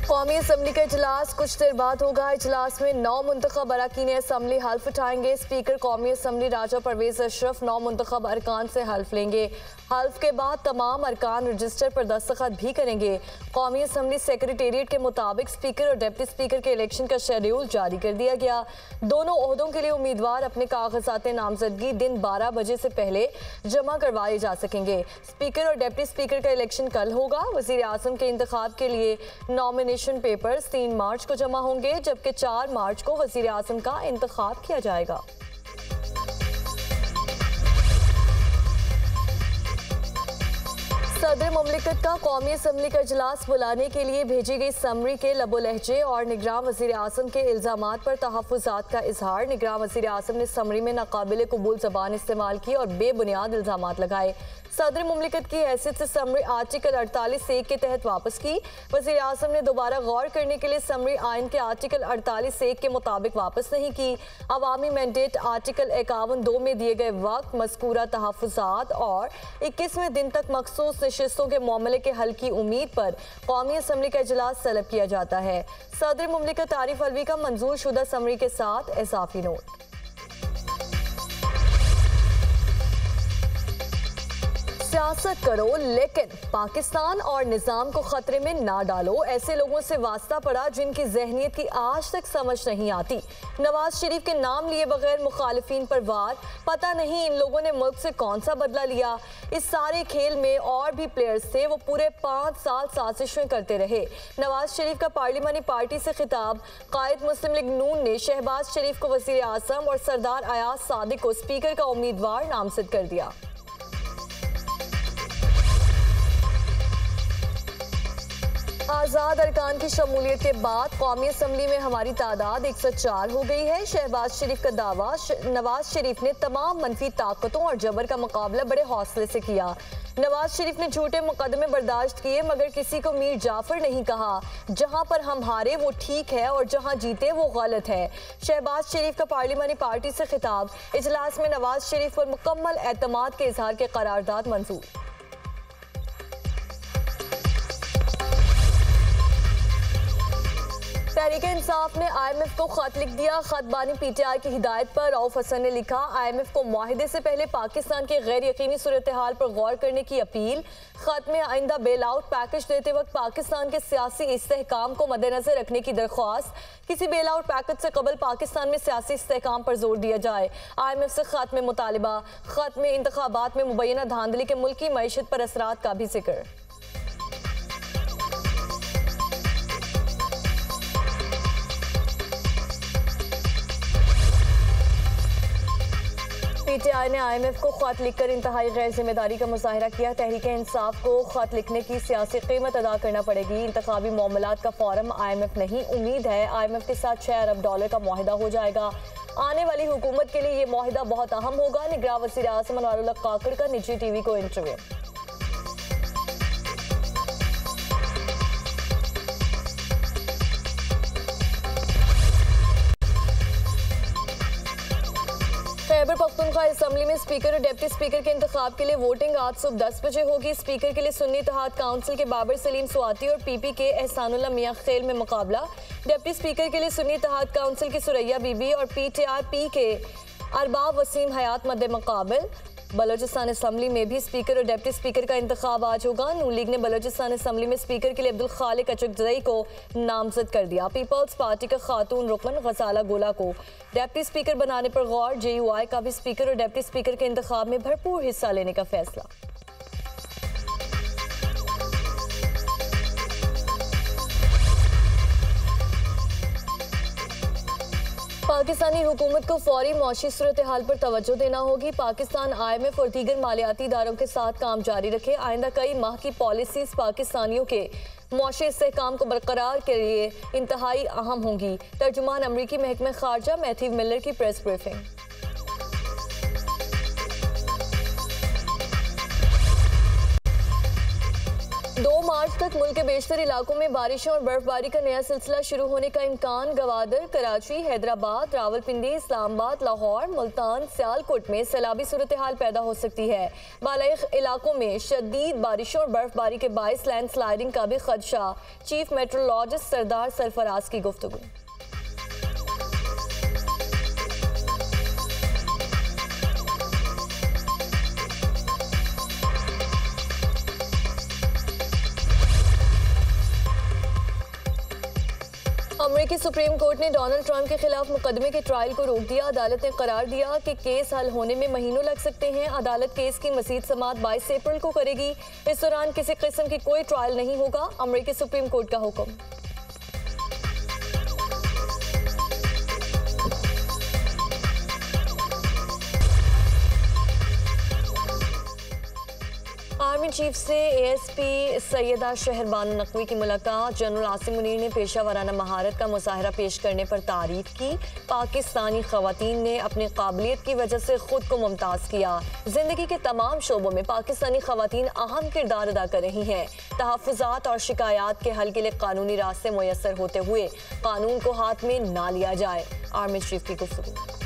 कौमी असम्बली का इजलास कुछ देर बाद होगा। इजलास में 9 मुंतखब अरकान असम्बली हल्फ उठाएंगे। स्पीकर कौमी असम्बली राजा परवेज अशरफ 9 मुंतखब अरकान से हल्फ लेंगे। हल्फ के बाद तमाम अरकान रजिस्टर पर दस्तखत भी करेंगे। कौमी असम्बली सेक्रेटेरिएट के मुताबिक स्पीकर और डिप्टी स्पीकर के इलेक्शन का शेड्यूल जारी कर दिया गया। दोनों ओहदों के लिए उम्मीदवार अपने कागजात नामजदगी दिन 12 बजे से पहले जमा करवाए जा सकेंगे। स्पीकर और डिप्टी स्पीकर का इलेक्शन कल होगा। वज़ीर आज़म के इंतखाब के लिए नॉमिनेशन पेपर्स 3 मार्च को जमा होंगे, जबकि 4 मार्च को वज़ीर आज़म का इंतखाब किया जाएगा। सदर मुमलिकत का कौमी असम्बली का इजलास बुलाने के लिए भेजी गई समरी के लबो लहजे और निगरान वज़ीर आज़म के इल्ज़ामात पर तहफ़्फ़ुज़ात का इजहार। निगरान वज़ीर आज़म ने समरी में नाकाबिले कबूल ज़बान इस्तेमाल की और बेबुनियाद इल्ज़ामात लगाए। सदर मुमलिकत की हैसियत से समरी आर्टिकल 48(1) के तहत वापस की। वज़ीर आज़म ने दोबारा गौर करने के लिए समरी आइन के आर्टिकल 48(1) के मुताबिक वापस नहीं की। अवामी मैंडेट आर्टिकल 51(2) में दिए गए वक्त मज़कूरा तहफ़्फ़ुज़ात और 21वें दिन तक मखसूस नशिस्तों के मामले के हल की उम्मीद पर कौमी असम्बली का इजलास तलब किया जाता है। सदर मुमलिकत आरिफ अलवी का मंजूर शुदा समरी के साथ इजाफी नोट। सियासत करो लेकिन पाकिस्तान और निज़ाम को खतरे में ना डालो, ऐसे लोगों से वास्ता पड़ा जिनकी जहनियत की आज तक समझ नहीं आती। नवाज शरीफ के नाम लिए बगैर मुखालिफिन पर वार, पता नहीं इन लोगों ने मुल्क से कौन सा बदला लिया। इस सारे खेल में और भी प्लेयर्स थे, वो पूरे 5 साल साजिशें करते रहे। नवाज शरीफ का पार्लिमानी पार्टी से खिताब। कायद मुस्लिम लीग नून ने शहबाज शरीफ को वज़ीर आज़म और सरदार अयाज सादिक को स्पीकर का उम्मीदवार नामजद कर दिया। आज़ाद अरकान की शमूलियत के बाद कौमी असम्बली में हमारी तादाद 104 हो गई है। शहबाज शरीफ का दावा, नवाज शरीफ ने तमाम मनफी ताकतों और जबर का मुकाबला बड़े हौसले से किया। नवाज शरीफ ने झूठे मुकदमे बर्दाश्त किए मगर किसी को मीर जाफर नहीं कहा। जहां पर हम हारे वो ठीक है और जहां जीते वो गलत है। शहबाज शरीफ का पार्लिमानी पार्टी से खिताब। इजलास में नवाज शरीफ पर मुकम्मल एतमाद के इजहार के करारदाद मंजूर। तहरीक इंसाफ ने IMF को खत लिख दिया। खत बानी PTI की हिदायत पर रऊफ हसन ने लिखा, IMF को मुआहिदे से पहले पाकिस्तान के गैर यकीनी सूरत हाल पर गौर करने की अपील। खत में आइंदा बेल आउट पैकेज देते वक्त पाकिस्तान के सियासी इस्तेहकाम को मद्देनजर रखने की दरख्वास्त। किसी बेल आउट पैकेज से कबल पाकिस्तान में सियासी इस्तेहकाम पर जोर दिया जाए। IMF से खत में मुतालिबा। खत में इंतखाबात में मुबैना धांधली के मुल्की मईशत पर असरात का भी जिक्र। PTI ने IMF को खत लिखकर इंतहाई गैर जिम्मेदारी का मुजाहिरा किया। तहरीक इंसाफ को खत लिखने की सियासी कीमत अदा करना पड़ेगी। इंतखाबी मामलात का फोरम IMF नहीं। उम्मीद है IMF के साथ $6 अरब का मुआहिदा हो जाएगा। आने वाली हुकूमत के लिए ये मुआहिदा बहुत अहम होगा। निगरान वज़ीर आज़म अनवारुल्लाह काकड़ का निजी TV को इंटरव्यू। खैबर पख्तूनख्वा असम्बली में स्पीकर और डिप्टी स्पीकर के इंतखाब के लिए वोटिंग आज सुबह 10 बजे होगी। स्पीकर के लिए सुन्नी इत्तेहाद काउंसिल के बाबर सलीम स्वाति और PP के एहसानुल्लाह मियां खेल में मुकाबला। डिप्टी स्पीकर के लिए सुन्नी इत्तेहाद काउंसिल की सुरैया बीबी और PTI के अरबाब वसीम हयात मद्दे मुकाबिल। बलोचिस्तान असम्बली में भी स्पीकर और डिप्टी स्पीकर का इंतखाब आज होगा। नून लीग ने बलोचिस्तान असम्बली में स्पीकर के लिए अब्दुल खालिक अचकजई को नामजद कर दिया। पीपल्स पार्टी का खातून रुकन गजाला गोला को डिप्टी स्पीकर बनाने पर गौर। JUI का भी स्पीकर और डिप्टी स्पीकर के इंतखाब में भरपूर हिस्सा लेने का फैसला। पाकिस्तानी हुकूमत को फौरी मौशी सूरत हाल पर तवज्जो देना होगी। पाकिस्तान IMF और दीगर मालियाती इदारों के साथ काम जारी रखे। आइंदा कई माह की पॉलिसीज पाकिस्तानियों के मौशी इस्तेहकाम को बरकरार के लिए इंतहाई अहम होंगी। तर्जुमान अमरीकी महकमे खारजा मैथ्यू मिलर की प्रेस ब्रीफिंग। 2 मार्च तक मुल्क के बेशतर इलाकों में बारिशों और बर्फबारी का नया सिलसिला शुरू होने का इम्कान। गवादर, कराची, हैदराबाद, रावलपिंडी, इस्लामाबाद, लाहौर, मुल्तान, सियालकोट में सैलाबी सूरत हाल पैदा हो सकती है। बालाई इलाकों में शदीद बारिशों और बर्फबारी के बायस लैंडस्लाइडिंग का भी खदशा। चीफ मेट्रोलॉजिस्ट सरदार सरफराज की गुफ्तगू। अमेरिकी सुप्रीम कोर्ट ने डोनाल्ड ट्रंप के खिलाफ मुकदमे के ट्रायल को रोक दिया। अदालत ने करार दिया कि केस हल होने में महीनों लग सकते हैं। अदालत केस की मजीद समाअत 22 अप्रैल को करेगी। इस दौरान किसी किस्म की कोई ट्रायल नहीं होगा। अमेरिकी सुप्रीम कोर्ट का हुक्म। आर्मी चीफ से एएसपी सैयदा शहरबानो नकवी की मुलाकात। जनरल आसिम मुनीर ने पेशा वराना महारत का मुजाहरा पेश करने पर तारीफ की। पाकिस्तानी खवातीन ने अपनी काबिलियत की वजह से खुद को मुमताज किया। जिंदगी के तमाम शोबों में पाकिस्तानी खवातीन अहम किरदार अदा कर रही हैं। तहफ़्फ़ुज़ात और शिकायत के हल के लिए कानूनी रास्ते मुयस्सर होते हुए कानून को हाथ में ना लिया जाए। आर्मी चीफ की गुफ्तगू।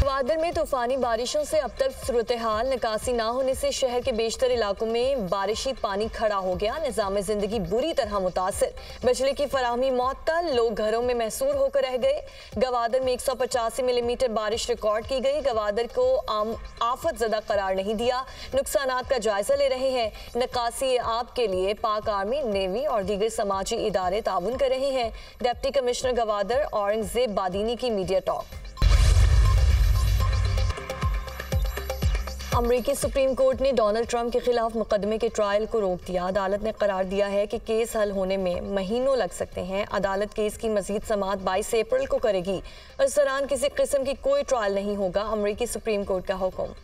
गवादर में तूफानी बारिशों से अब तक सूरत हाल। निकासी ना होने से शहर के बेशतर इलाकों में बारिशी पानी खड़ा हो गया। निज़ाम जिंदगी बुरी तरह मुतासिर। बिजली की फराहमी मुअत्तल। लोग घरों में महसूर होकर रह गए। गवादर में 185 मिलीमीटर बारिश रिकॉर्ड की गई। गवादर को आफत ज़दा करार नहीं दिया। नुकसानात का जायजा ले रहे हैं। निकासी आब के लिए पाक आर्मी, नेवी और दीगर समाजी इदारे ताउन कर रहे हैं। डिप्टी कमिश्नर गवादर औरंगजेब बादीनी की मीडिया टॉक। अमेरिकी सुप्रीम कोर्ट ने डोनाल्ड ट्रंप के खिलाफ मुकदमे के ट्रायल को रोक दिया। अदालत ने करार दिया है कि केस हल होने में महीनों लग सकते हैं। अदालत केस की मजीद समाअत 22 अप्रैल को करेगी। इस दौरान किसी किस्म की कोई ट्रायल नहीं होगा। अमेरिकी सुप्रीम कोर्ट का हुक्म।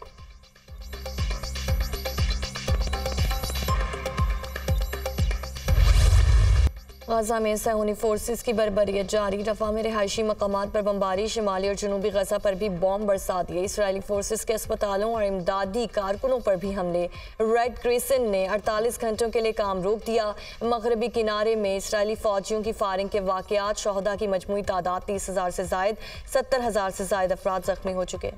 गजा में सहूनी फोर्सेस की बर्बरियत जारी। रफा में रिहायशी मकामात पर बमबारी। शिमाली और जनूबी गजा पर भी बॉम्ब बरसा दिए। इसराइली फोर्सेस के अस्पतालों और इमदादी कारकुनों पर भी हमले। रेड क्रिसेंट ने 48 घंटों के लिए काम रोक दिया। मगरबी किनारे में इसराइली फौजियों की फायरिंग के वाकयात। शोहदा की मजमूई तादाद 30,000 से जायद। 70,000 से जायद अफराद जख्मी हो चुके।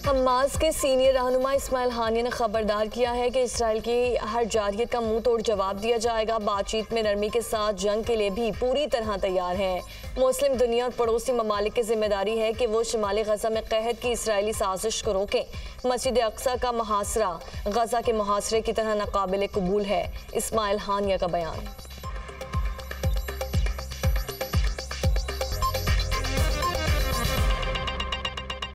हमास के सीनियर रहनुमा इस्माइल हानिया ने खबरदार किया है कि इसराइल की हर जारियत का मुंह तोड़ जवाब दिया जाएगा। बातचीत में नरमी के साथ जंग के लिए भी पूरी तरह तैयार हैं। मुस्लिम दुनिया और पड़ोसी ममालिक की जिम्मेदारी है कि वो शिमाली गजा में कहत की इसराइली साजिश को रोकें। मस्जिद अक्सा का मुहासरा गजा के मुहासरे की तरह नाकाबिले कबूल है। इस्माइल हानिया का बयान।